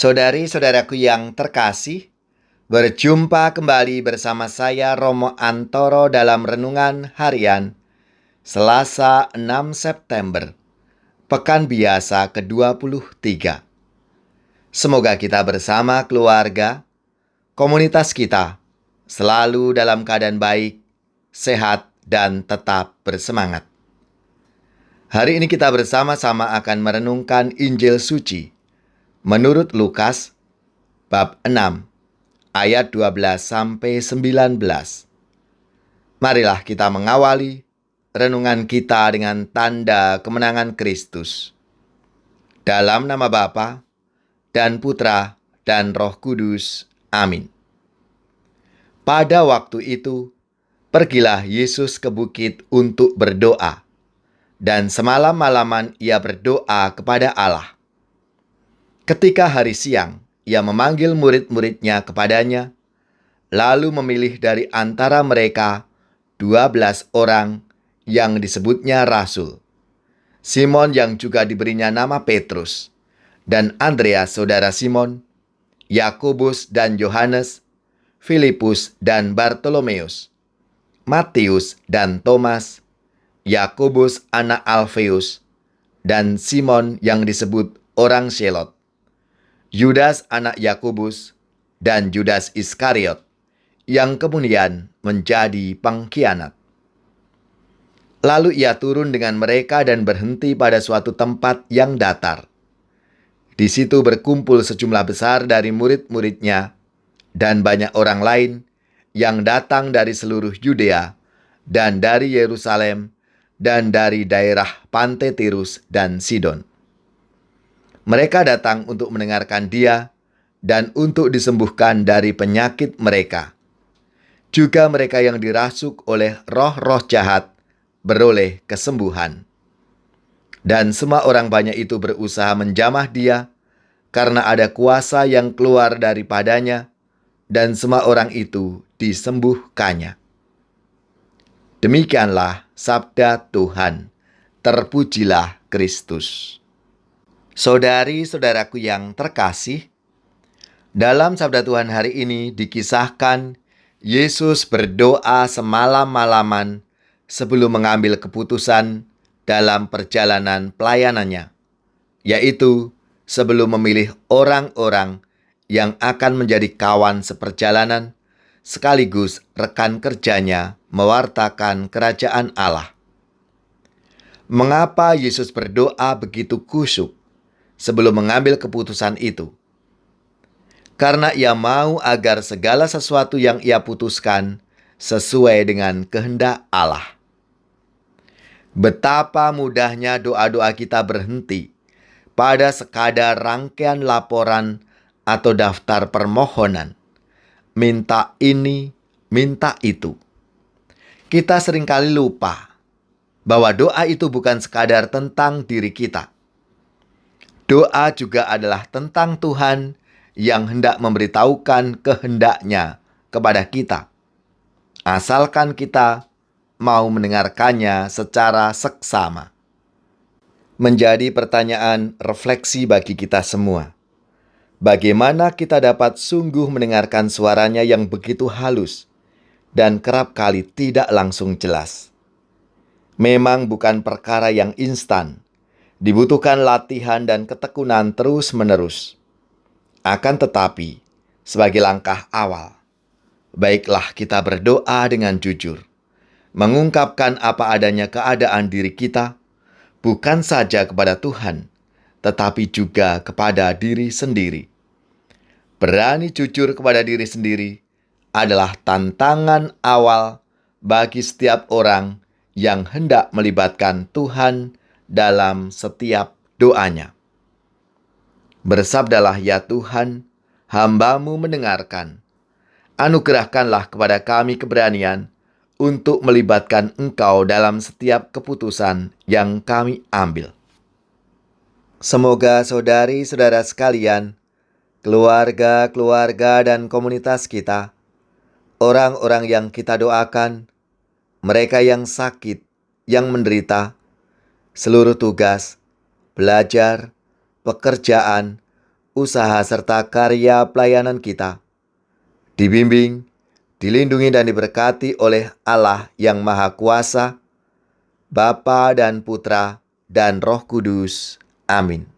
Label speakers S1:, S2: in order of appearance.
S1: Saudari-saudaraku yang terkasih, berjumpa kembali bersama saya Romo Antoro dalam Renungan Harian Selasa 6 September, Pekan Biasa ke-23. Semoga kita bersama keluarga, komunitas kita, selalu dalam keadaan baik, sehat, dan tetap bersemangat. Hari ini kita bersama-sama akan merenungkan Injil Suci menurut Lukas bab 6 ayat 12-19. Marilah kita mengawali renungan kita dengan tanda kemenangan Kristus. Dalam nama Bapa dan Putra dan Roh Kudus. Amin. Pada waktu itu, pergilah Yesus ke bukit untuk berdoa, dan semalam-malaman ia berdoa kepada Allah. Ketika hari siang, ia memanggil murid-muridnya kepadanya, lalu memilih dari antara mereka 12 orang yang disebutnya rasul. Simon yang juga diberinya nama Petrus, dan Andreas saudara Simon, Yakobus dan Yohanes, Filipus dan Bartolomeus, Matius dan Thomas, Yakobus anak Alfeus, dan Simon yang disebut orang Selot, Yudas anak Yakobus, dan Judas Iskariot, yang kemudian menjadi pengkhianat. Lalu ia turun dengan mereka dan berhenti pada suatu tempat yang datar. Di situ berkumpul sejumlah besar dari murid-muridnya dan banyak orang lain yang datang dari seluruh Yudea dan dari Yerusalem dan dari daerah pantai Tirus dan Sidon. Mereka datang untuk mendengarkan dia dan untuk disembuhkan dari penyakit mereka. Juga mereka yang dirasuk oleh roh-roh jahat beroleh kesembuhan. Dan semua orang banyak itu berusaha menjamah dia karena ada kuasa yang keluar daripadanya, dan semua orang itu disembuhkannya. Demikianlah sabda Tuhan. Terpujilah Kristus. Saudari-saudaraku yang terkasih, dalam sabda Tuhan hari ini dikisahkan Yesus berdoa semalam-malaman sebelum mengambil keputusan dalam perjalanan pelayanannya, yaitu sebelum memilih orang-orang yang akan menjadi kawan seperjalanan sekaligus rekan kerjanya mewartakan kerajaan Allah. Mengapa Yesus berdoa begitu khusyuk sebelum mengambil keputusan itu? Karena ia mau agar segala sesuatu yang ia putuskan sesuai dengan kehendak Allah. Betapa mudahnya doa-doa kita berhenti pada sekadar rangkaian laporan atau daftar permohonan. Minta ini, minta itu. Kita seringkali lupa bahwa doa itu bukan sekadar tentang diri kita. Doa juga adalah tentang Tuhan yang hendak memberitahukan kehendaknya kepada kita, asalkan kita mau mendengarkannya secara seksama. Menjadi pertanyaan refleksi bagi kita semua. Bagaimana kita dapat sungguh mendengarkan suaranya yang begitu halus dan kerap kali tidak langsung jelas? Memang bukan perkara yang instan. Dibutuhkan latihan dan ketekunan terus-menerus. Akan tetapi, sebagai langkah awal, baiklah kita berdoa dengan jujur, mengungkapkan apa adanya keadaan diri kita, bukan saja kepada Tuhan, tetapi juga kepada diri sendiri. Berani jujur kepada diri sendiri adalah tantangan awal bagi setiap orang yang hendak melibatkan Tuhan dalam setiap doanya. Bersabdalah ya Tuhan, hamba-Mu mendengarkan. Anugerahkanlah kepada kami keberanian untuk melibatkan Engkau dalam setiap keputusan yang kami ambil. Semoga saudari-saudara sekalian, keluarga-keluarga dan komunitas kita, orang-orang yang kita doakan, mereka yang sakit, yang menderita, seluruh tugas, belajar, pekerjaan, usaha serta karya pelayanan kita dibimbing, dilindungi dan diberkati oleh Allah yang Maha Kuasa, Bapa dan Putra dan Roh Kudus. Amin.